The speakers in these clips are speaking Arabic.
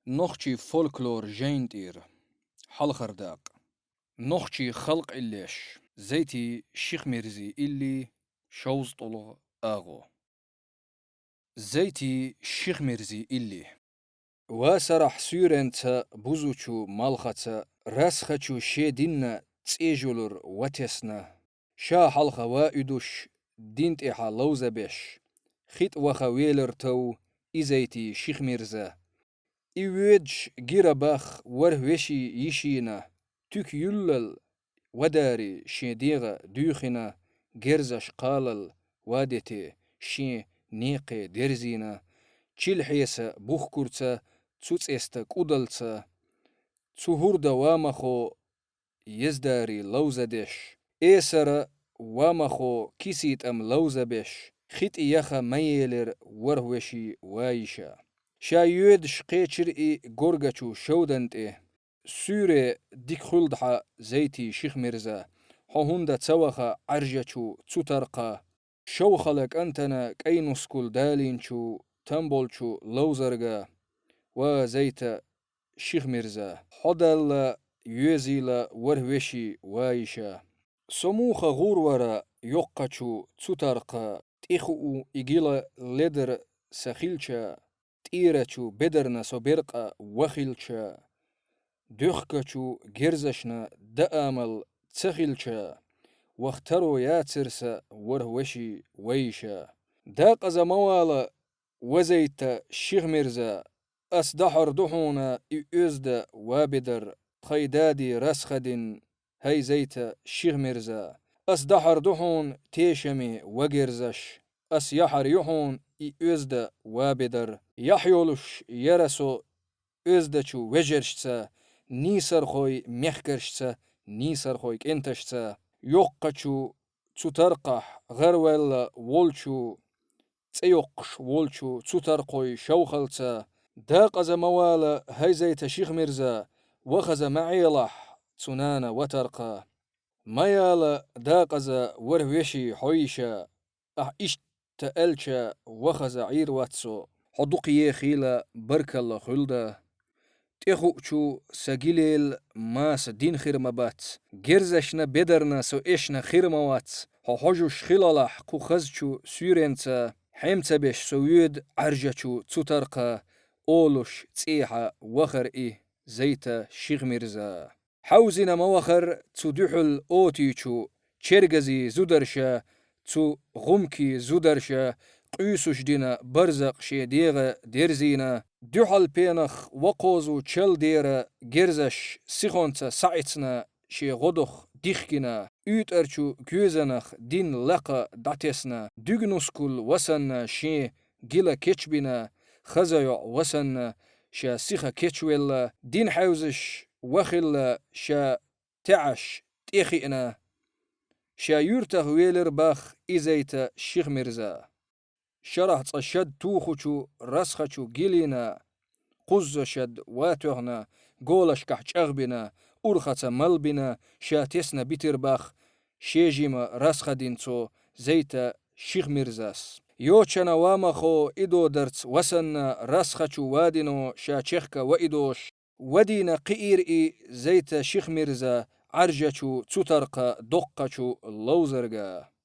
نوخشي فولكلور جينتير حلخرداق نوخشي خلق إليش زيتي شيخ ميرزي إلي شوز طلغ آغو زيتي شيخ ميرزي إلي واسرح سيرنتا بوزوچو مالختا راسخچو شيدين تسيجولر واتسنا شا حلخ وائدوش دينت إحا لوزبش خيط وخويلر تو إزيتي شيخ ميرزا إيويج جيرباخ وروشي يشينا تك يلل وداري شيديغا دوخنا جرزش قالل وادتي شي نيقي درزينا چيل حيسا بوخ كورتا تسوت استا كودلتا تسهور دوامخو يزداري لوزدش إيسر وامخو كيسيت أم لوزبش خيت إياخا ميلر وروشي وايشا شايود شقيتشر إي غورغاچو شودنت إيه سورة ديك خلدحا زيتي شيخ ميرزا هوندا تسوخا عرجاچو تسوترقا شوخلك أنتنا كينوسكول دالينچو تنبولچو لوزرغا وزيتا شيخ ميرزا حدل يوزيلا وروشي وايشا سموخا غورورا يوقاچو تسوترقا تيخو إيجيلا لدر سخيلچا تيرچو بدرنا صبرقا وخيلچا دوخكچو جرزشنا دأمل تسخيلچا واخترو ياترسا وروشي ويشا داق زموالا وزيت شيخ ميرزا أسدحر دحونا إيوزد وابدر خيدادي رسخدن هاي زيت شيخ ميرزا أسدحر دحون تيشمي وجرزش أس يحر يحون إيوزد وابدر يحيولش يرسو أزدچو وجرشتا نيسر خوي مخكرشتا نيسر خوي كنتشتا يوقچو تسوترقح غرول وولچو تسيوقش وولچو تسوترقوي شوخلتا داق زموالا هاي زيت شيخ ميرزا وخز معيلح تسنانا وترقا ميالا داق زا وروشي حويشا إشت تألشا وخز عير واتسو حدوقيه خيلا برك الله خلدا تيخوچو سجيليل ماس دين خيرمبات جرزشنا بدرنا سو إشنا خيرموات حوجوش خلالح كو خزچو سيرنتا حمتا بش سويد عرجچو تسوترقا أولوش تسيحا وخر إيه زيتا شيخ ميرزا حوزنا موخر تسودحل أوتيچو چرگزي زودرشا تو غمكي زودرشا قيسوش دينا برزق شيديغ ديرزينا دوحل بينخ وقوزو چل ديرا گرزش سيخونتا ساعتنا شي غدخ ديخكنا اوت ارچو گوزنخ دين لقا داتسنا دوغنوسكول وسن شي گيلا كيچبنا خزايا وسن شا سيخا كيچويلا دين حوزش وخل شا تعش تيخينا شا يورتا ويلر باخ إزيتا شيخ ميرزا شرح تصشد توخوچو رسخچو جيلينا قز شد واتوغنا قولش كحچ أغبنا أرخة ملبنا شاتسنا بيترباخ شيجيما رسخدينتو زيتا شيخ ميرزاس يوچنا وامخو إدو درت وسنا رسخچو وادينو شاچخكا وإدوش ودينا قئير إي زيتا شيخ ميرزا عرجچو تسوترقا دقچو لوزرقا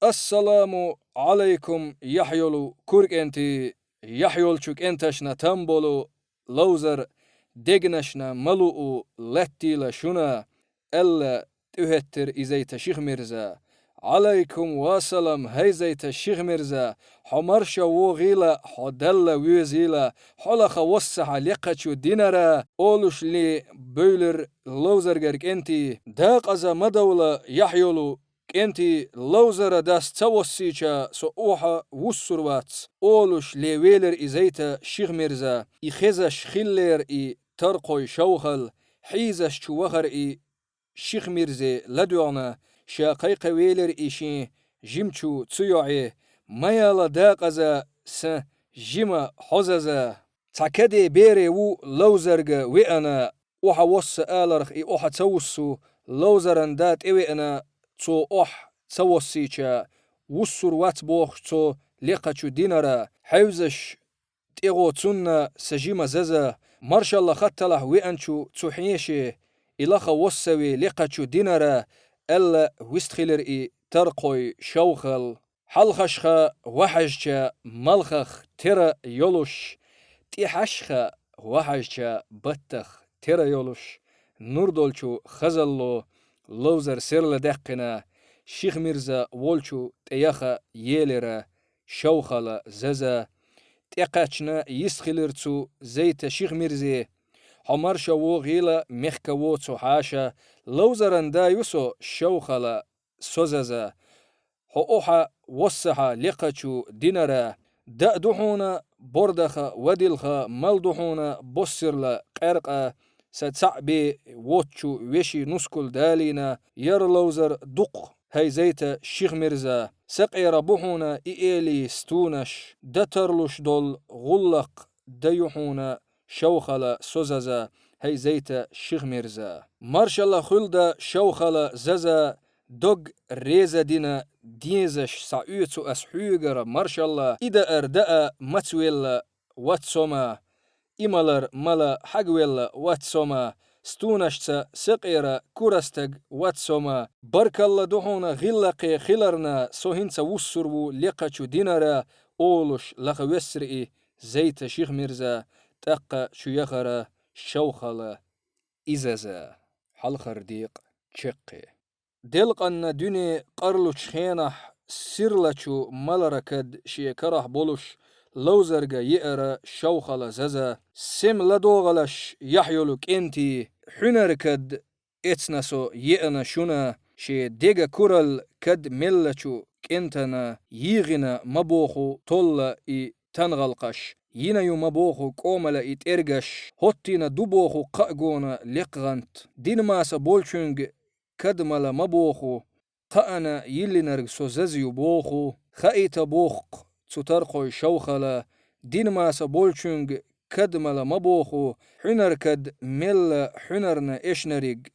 السلام عليكم يحيولو كورك انتي يحيولچوك انتشنا تنبولو لوزر دقنشنا ملوء لتيلا شنا ألا تهتر إزيت شيخ ميرزا عليكم وسلام هاي زيت الشيخ ميرزا حمرشا وغيلا حدلا ويزيلا حلخ وسح لقچو دينرا أولوش لي بولر لوزرگرك انتي داق ازا مدولا يحيولو كنتي لوزر داس توسيچا سو اوحا وسروات اولوش ليويلر إزيتا شيخ ميرزا إخزش خيلر إي ترقوي شوخل حيزش چوخر إي شيخ ميرزي لدوغنا شاقيق ويلر إيشي جيمچو تسيوعي ميالا داقزا س جيما حوززا تاكدي بيري و لوزرگ ويأنا اوحا وس آلرخ إي اوحا توسو لوزرن دات إيوئنا تو أح توسيچا وسر وات بوخ تو لقاچو دينرا حوزش تيغو تسونا سجيما ززا مرشالله خطله وأنشو تحيشه إلخ وصوي لقشو دينرا ألا وستخلر ترقوي شوخل حلخشخ وحجش ملخخ ترى يولوش تيحشخ وحجش بطخ ترى يولوش نوردولچو خزلو لوزر سرل دقنا شيخ ميرزا وولچو تيخا يلرا شوخل ززا تيقاچنا يسخلرتو زيت شيخ ميرزي حمرشا وغيلا مخكا ووتسو حاشا لوزران دا يوسو شوخل سوززا حقوحا وصحا لقاچو دينرا دأدوحونا بردخا ودلخا ملدوحونا بصرلا قرقا ستعبي ووتشو وشي نسكل دالينا يرلوزر دق هاي زيتا شيخ ميرزا سقي ربوحونا إيلي ستونش دترلوش دول غلق ديوحونا شوخلا سوززا هاي زيتا شيخ ميرزا مارشالله خلدا شوخلا ززا دوغ ريزا دينا ديزش سعيوتو أسحوغر مارشالله إدا أرداء متويل واتسوما إمالر مالا حقويل واتسوما ستونشتا سقيرا كورستق واتسوما برك الله دوحونا غلقي خلرنا سوهنسا وسرو لقاچو دينارا أولوش لخوسرئي زيت شيخ ميرزا تقا شيخرا شوخلا إزازا حلخر ديق چقي دلقنا دوني قرلو چخينح سيرلچو ملركد شيكرح بولوش لوزرگا يئرا شوخلا ززا سم لدوغلش يحيولوك انتي حنركد اتنسو يئنا شونا شي ديگا كورل كد ملچو كنتنا يغنا مبوخو طولا اي تنغلقش ينايو مبوخو كوملا اترگش هوتينا دوبوخو قاقونا لقغنت دين ماسا بولچونگ كدملا مبوخو قانا يلنرگ سوززيو بوخو خايتا بوخ تترقوي شوخلا دين ماسا بولچونگ كدملا مبوخو حنر كد مل حنرنا اشنريگ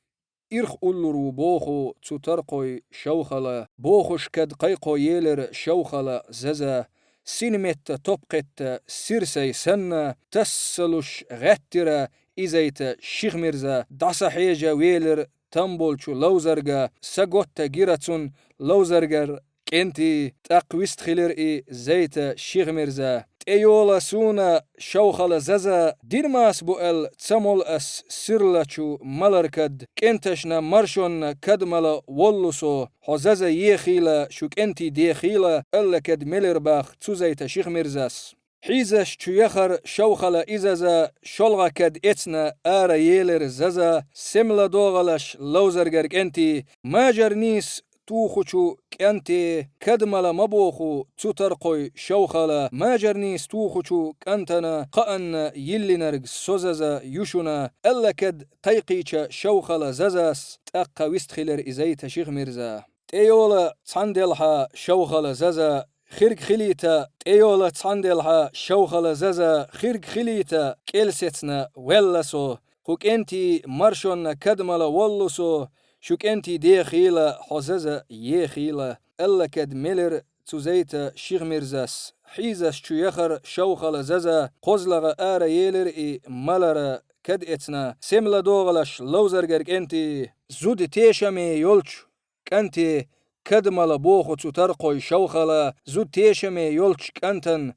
إرخ أولرو بوخو تترقوي شوخلا بوخوش كد قيقو يلر شوخلا ززا سينمت توبقت سيرسي سنة تسلوش غترة إزايت شيخ ميرزا دعسا حيجا ويلر تنبولچو لوزرگا سگوتا گيراتون لوزرگر كنتي تقويست خلر زيت شيخ ميرزا تيولا سونا شوخلا ززا دين ماس بوال تسمول اس سرلچو ملركد كنتشنا مرشون كدملا ولوسو حززا يخيلا شو كنتي ديخيلا الا كد ملرباخ تسو زيت شيخ ميرزاس حيزش چو يخر شوخلا إزازا شلغا كد اتنا آرا يلر ززا سملا دوغلش لوزرگر كنتي ماجر نيس توخوچو كنتي كدملا مبوخو تترقوي شوخلا ماجرنيس توخوچو كنتنا قأن يلنرگ سوززا يشونا ألا كد قيقيچا شوخلا ززاس تأقا وستخلر إزايت شيخ ميرزا تيولا تصندلها شوخلا ززا خيرك خليتا تيولا تصندلها شوخلا ززا خيرك خليتا كيلستنا ولسو خوك انتي مرشون كدملا ولسو شوك انتي دي خيلة حززة يه خيلة ألا كد ميلر تزيت شيخ ميرزاس حيزاس شو يخر شوخل ززا قزلغ آر يلر ملر كد اتنا سملا دوغلش لوزرگرگ انتي زود تيشمي يولچ كنتي كد ملا بوخو تترقوي شوخل زود تيشمي يولچ كنتن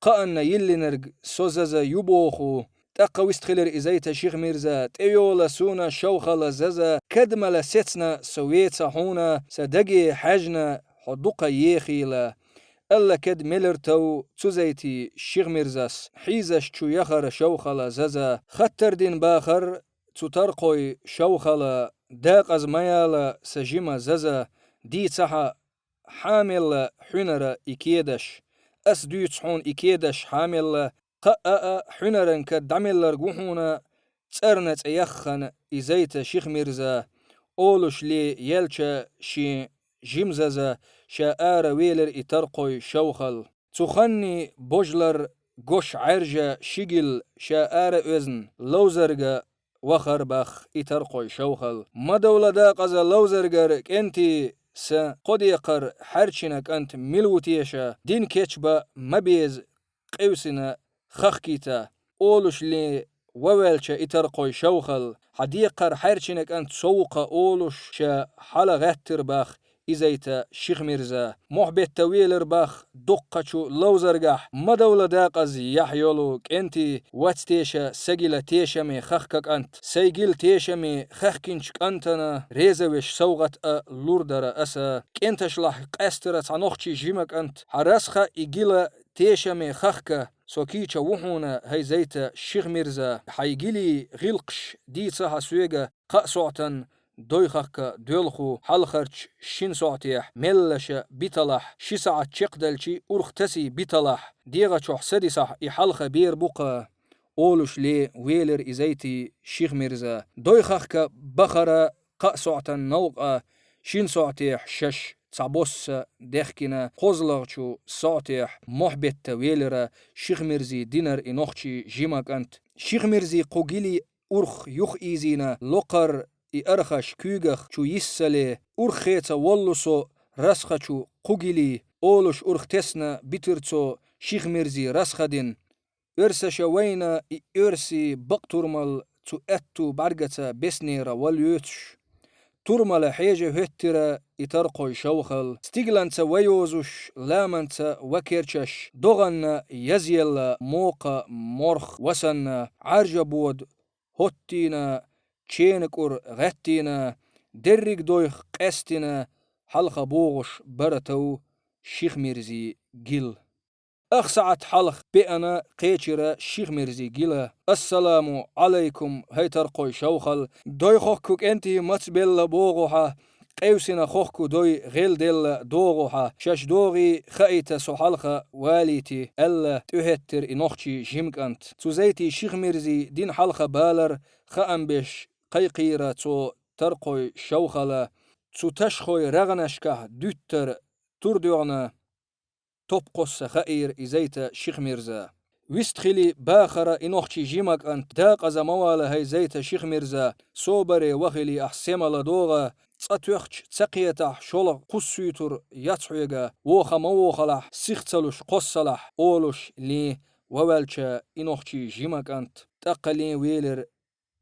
قأن يلنرگ سوززا يبوخو تقا وستخلر إزايت شيخ ميرزا تيولا سونا شوخلا ززا كدملا ستنا سويتا حونا سدقي حجنا حدوقا يخيلا ألا كد ملرتو تزيتي شيخ ميرزاس حيزش چو يخر شوخلا ززا خطر دين باخر تترقوي شوخلا داق از ميالا سجيما ززا دي تحا حامل حنر إكيدش أس ديوت حون إكيدش حامل قاء حنرن كدعملر جوحونا تسرنت يخن إزايت شيخ ميرزا أولش لي يلچا شي جيمزازا شاء ويلر إترقوي شوخل تخني بوجلر قوش عرجا شيجل شاء أذن لوزرجا وخربخ إترقوي شوخل ما دولة دا قزا لوزرجر كنتي قد يقر حرشنك أنت ملوتيشا دين كيتشبا مبيز قوسنا خخكيتا أولش لي ووالش إترقوي شوخل حديقر حيرشنك أنت سوق أولوش شا حلا غتر باخ إزايتا شيخ ميرزا محبت تويلر باخ دقشو لوزرگح مدولة داقز يحيولو كنتي واتستيشا سجيلة تيشمي خخكك أنت سيجيل تيشمي خخكنشك أنتنا ريزوش سوغت لوردر أسا كنتشلح قسترت عنوخشي جيمك أنت حرسخة إجيلة تيشمي خخكة سوكيتشا وحونا هاي زيتا شيخ ميرزا حيجيلي غيلقش دي صحا سويغا قاسوعتن دويخك دولخو حلخرش شين صوتيح ملش بيطلح شسعة تشقدلشي أرختسي بيطلح ديغا شوح سديسح إحلخ بير بقى أولوش لي ويلر إزايتي شيخ ميرزا دويخك بخرة قاسوعتن نوقع شين صوتيح شش تعبوس دخكنا قوزلغشو صوتيح محبت ويلر شيخ ميرزي دينر إنوخشي جيماك أنت شيخ ميرزي قوغيلي أرخ يخ إيزينا لقر إأرخش كيغخ شو يسالي أرخيتا واللسو رسخشو قوغيلي أولوش أرختسنا بيترتو شيخ ميرزي رسخدين إرسشا وينا إرسي بقترمال تو أتو برغتا بسنيرا واليوتش ترمال حيجة هترا إترقوي شوخل ستيغلانتا ويوزوش لامانتا وكيرشش دوغن يزيل موقع مرخ وسن عرجبود هوتينا تشينكور غتينا دريك دويخ قستنا حلقة بوغش برتو شيخ ميرزي جيل أخسعت حلق بأنا قيتشرة شيخ ميرزي جيلا السلام عليكم هيتر قوي شوخل دوي خوكوك انتي متبل بوغوها قيوسنا خوكو دوي غيل دل دوغوها شاش دوغي خايتا سو حلقة واليتي ألا تهتر إنوخشي جيمك أنت تزيتي شيخ ميرزي دين حلقة بالر خأنبش قيقيرة تو ترقوي شوخلا تو تشخوي رغنشكه دوتر تردوغنا توب قصة خير إزايتا شيخ ميرزا ويستخلي باخرة إنوخشي جيمك أنت داق أزا موالا هاي زيتا شيخ ميرزا صوبري وخلي أحسيما لدوغا تساتوخش تساقيتح شولغ قصيتر يتحويغا ووخا مووخلح سيختلوش قصلح أولوش لي ووالشا إنوخشي جيمك أنت تقلين ويلر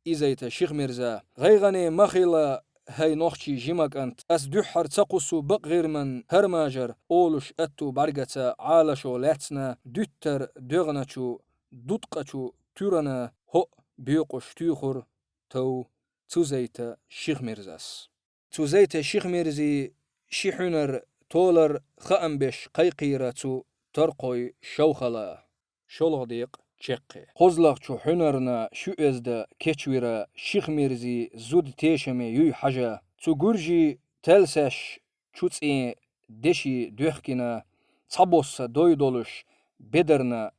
إزايتا شيخ ميرزا غيغني مخيلا هاي نوخشي جيمك أنت أسدوحر تقصو بغير من هرماجر أولوش أتو برغتا عالشو لاتنا دوتر دوغناتشو دوتقاتشو تورنا هو بيوقش تيخور تو تزيتا شيخ ميرزاس تزيتا شيخ ميرزي شيحونر تولر خأنبش قيقيراتو ترقوي شوخلا شولغديق چقه قوزلاق چو حنرنا شو ازدا كچويرا شيخ ميرزي زود تيشمي يوي حاجة تو گورجي تلسش چوتسين دشي دوخكنا تصبوس دوي دولش بدرنا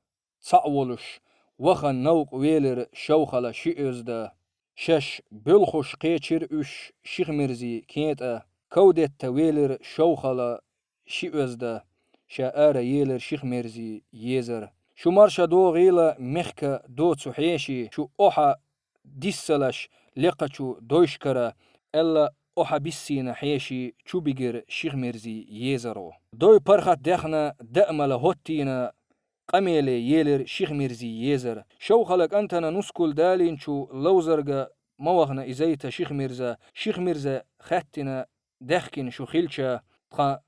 تصعولش وخا نوق ويلر شوخلا شي ازدا شش بلخوش قيچر اش شيخ ميرزي كينتا كودت ويلر شوخلا شي ازدا شاارا يلر شيخ ميرزي يزر شو مرشا دو غيلا مخكا دو تسوحيشي شو اوحا ديسلش لقشو دوشكرا الا اوحا بيسينا حيشي شو بيجر شيخ ميرزي يزرو دوي برخت دخنا دأمل هوتينا قميلي يلر شيخ ميرزي يزر شو خلق انتنا نسكول دالين شو لوزرغا موغنا ازايتا شيخ ميرزا خاتنا دخكن شو خيلشا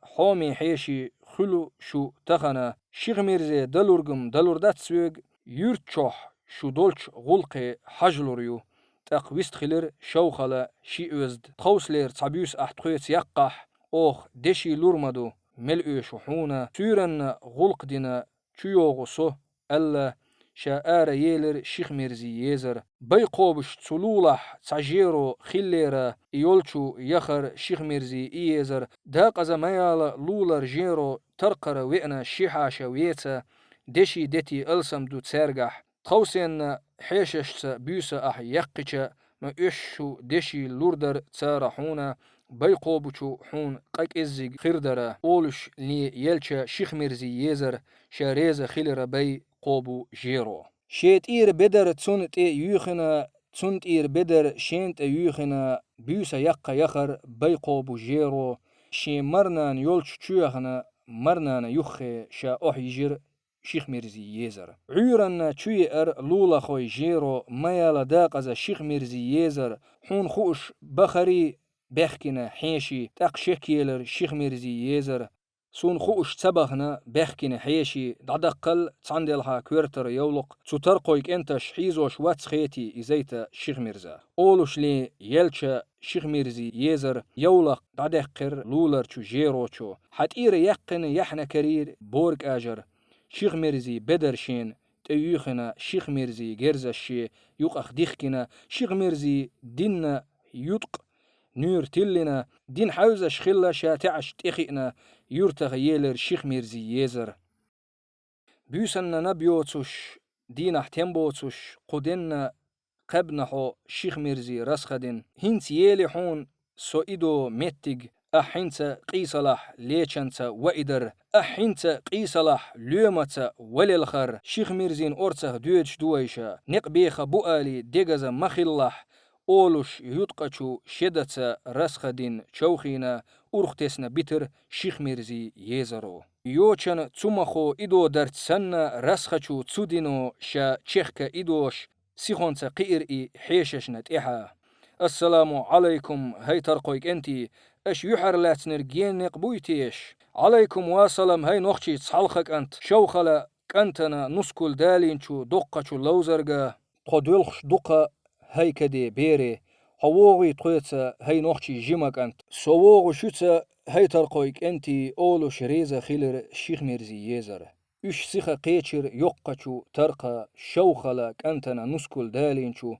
حومي حيشي خلو شو تخنا شيخ ميرزي دلوردات سويغ يرتشوح شو دولش غلقي حجلوريو تقويست خلر شوخلا شي ازد قوسلير تعبيوس احتخويت يقح اوخ دشي لورمدو ملئو شحونا سيرن غلق دينا تشيوغسو ألا شاء ييلر شيخ ميرزي يزر بيقوبش تسلولح تسجيرو خليرا يولشو يخر شيخ ميرزي يزر داق زميال لولر جيرو ترقر وئنا شيحاشا ويتا دشي دتي ألسم دو تسرقح خوسين حيشش بيوسا أح يقيشا ما إشو دشي لوردر تسارحونا بيقوبشو حون قاك إزيق خردرا أولش لي يلشا شيخ ميرزي يزر شاريزا خليرا بي قوبو جيرو شيت إير بدر تسونت يوخنا تسونت إير بدر شينت يوخنا بيوسا يقا يخر بي قوبو جيرو شي مرنان يولش تشوخنا مرنان يخي شا أح يجير شيخ ميرزي يزر عيرنا تشوير لولا خوي جيرو ميالا داقز شيخ ميرزي يزر حون خوش بخري بخكنا حيشي تاق شكيلر شيخ ميرزي يزر سون خوش تبخنا بخكنا حيشي دعدقل تصندلها كويرتر يولق تترقويك انتش حيزوش واتس خيتي إزيتا شيخ ميرزا أولوش لي يلشا شيخ ميرزي يزر يولق دعدقر لولر چو جيرو چو حت إير يقن يحنا كرير بورك آجر شيخ ميرزي بدرشين تيوخنا شيخ ميرزي جرزشي يقخ ديخكنا شيخ ميرزي ديننا يطق نور تلنا دين حوزة شخلة شاتعش تخينا يرتغ يلر شيخ ميرزي يزر بيسنا نبيوتوش دين احتنبوتوش قدنا قبنحو شيخ ميرزي رسخدن هنت يلحون سوئدو متج أحنت قيصلح ليشنت وإدر أحنت قيصلح ليومت وللخر شيخ ميرزين أرته دويش دويشا نقبيخ بؤالي ديغز مخلح أولوش يتقشو شدت رسخدين شوخينا أرختسنا بيتر شيخ ميرزي يزرو يوچن تسمخو إدو درت سن رسخشو تسودينو شا تشيخك إدوش سيخونت قير إي حيششنت إحا السلام عليكم هاي ترقويك انتي اش يحر لاتنر جين نقبويتيش عليكم واسلام هاي نوخشي تصحلخك انت شوخلا كنتنا نسكول دالينشو دقشو لوزرغا قدولخش دقا هاي كدي بيري هووغي تقويتsa هاي نوخشي جيمك انت سووغو شوتsa هاي ترقويك انتي اولو شريزة خيلر شيخ ميرزي يزر اش سيخا قيتشر يقشو ترقا شوخلا كنتنا نسكول دالينشو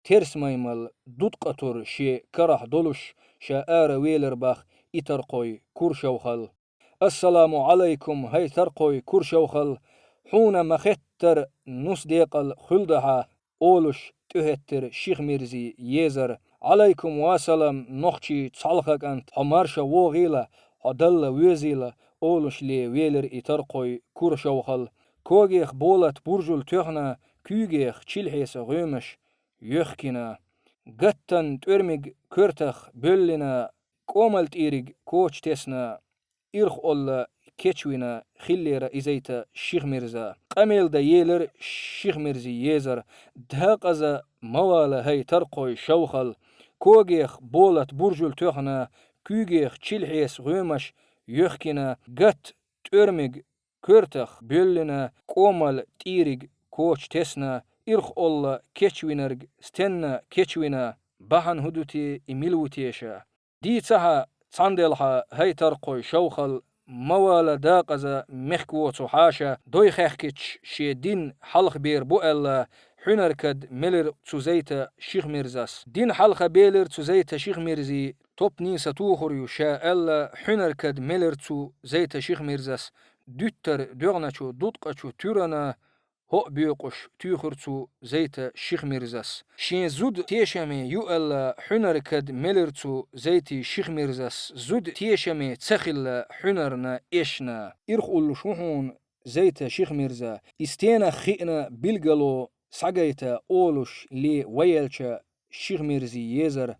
ترس مايمال دودقاتور شي كرح دولش شا آر ويلر باخ إترقوي كورشوخل السلام عليكم هاي ترقوي كورشوخل حونا مختر نص ديقل خلدها أولش تهتر شيخ ميرزي يزر عليكم واسلام نوخشي تصالخك أنت حمارشا وغيلا هدل ويزيلا أولش لي ويلر إترقوي كورشوخل كوغيخ بولت برجل تهنا كوغيخ تشيلحيس غيمش يخكنا قطن تورميق كرتخ بلنا قوملت إيريق كوش تسنا إرخ أولا كيتشوينا خليرا إزيتا شيخ ميرزا قميل دا ييلر شيخ ميرزي يزر دهاقزا موالا هاي ترقوي شوخل كوغيخ بولت برجل تخنا كوغيخ تشيلحيس غيمش يخكنا قط تورميق كرتخ بلنا قومل تيريق كوش تسنا إرخ أولا كيتشوينرغ ستنا كيتشوينا بحن هدوتي إميلوتيشا دي تسها تصندلها هاي ترقوي شوخل موالا داقزا مخكوتو حاشا دوي خيخكيتش شي دين حلق بير بؤلا حنركد ميلر تزيتا شيخ ميرزاس دين حلقة بيلر تزيتا شيخ ميرزي توب نيسا توخريو شا ألا حنركد ميلر تزيتا شيخ ميرزاس دوتر دوغناشو دوتقاشو تورنا هو بيقش تيخرتو زيت شيخ ميرزاس شين زود تيشامي يؤل حنركد ميلرتو زيتي شيخ ميرزاس زود تيشامي تسخل حنرنا إشنا إرخول شوحون زيت شيخ ميرزا استينا خينا بلغلو ساقايتا أولوش لي ويلشا شيخ ميرزي يزر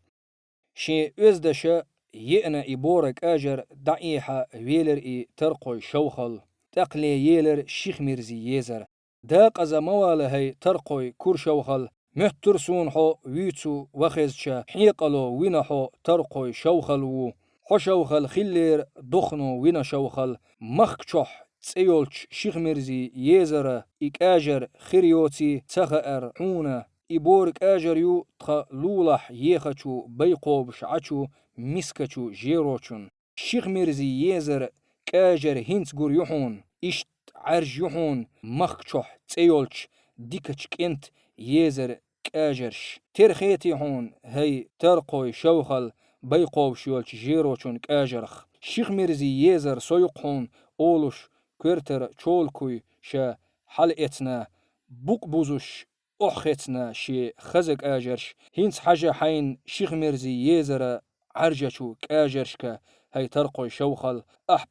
شين أزدشا يئنا إبورك آجر دعيحة ويلر إي ترقوي شوخل تقلي ييلر شيخ ميرزي يزر داق أزا موالا هاي ترقوي كورشوخل مهترسون حو ويتسو وخيزشا حيقلو وينا حو ترقوي شوخل وو حشوخل خلير دخنو وينا شوخل مخكشوح تسيولش شيخ ميرزي يزر إك آجر خريوتي تخأر حونا إبورك آجر يو تخ لولح يخچو بيقوب شعچو مسكچو جيروچون شيخ ميرزي يزر كاجر هنس غور يحون إشت عرج يحون مخشوح تسيولش ديكش كنت يزر كاجرش ترخيتي حون هاي ترقوي شوخل بيقوب شيولش جيروچون كاجرخ شيخ ميرزي يزر سويقحون أولوش كورتر چولكوي شا حلقتنا بوق بوزوش أخيتنا شي خزق آجرش هينس حاجة حين شيخ ميرزي يزر عرجشو كاجرشكا هاي ترقوي شوخل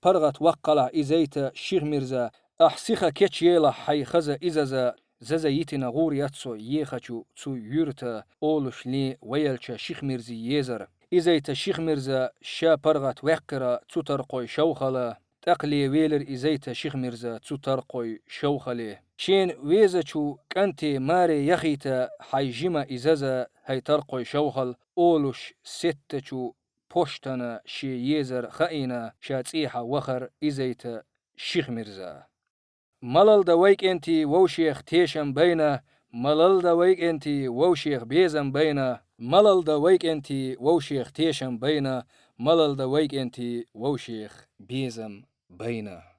برغت وقلع إزيتا شيخ ميرزا سيخا كيتش يلا حي خزا إزازا ززايتنا غور ياتسو يخچو تسو يورتا أولوش لي ويلشا شيخ ميرزي يزر إزيتا شيخ ميرزا شا برغت وقرا تسو ترقوي شوخلا تقلي ويلر إزيت شيخ مرزا تسو ترقوي شوخلي شين ويزچو كنتي ماري يخيتا حيجيما إزازا هاي ترقوي شوخل أولوش ستچو پوشتنا شي يزر خائنا شاتيحا وخر إزيت شيخ مرزا ملل دا ويك انتي ووشيخ تيشم بينا ملل دا ويك انتي ووشيخ بيزم بينا ملل دا ويك انتي ووشيخ تيشم بينا ملل دا ويك انتي ووشيخ بيزم بينا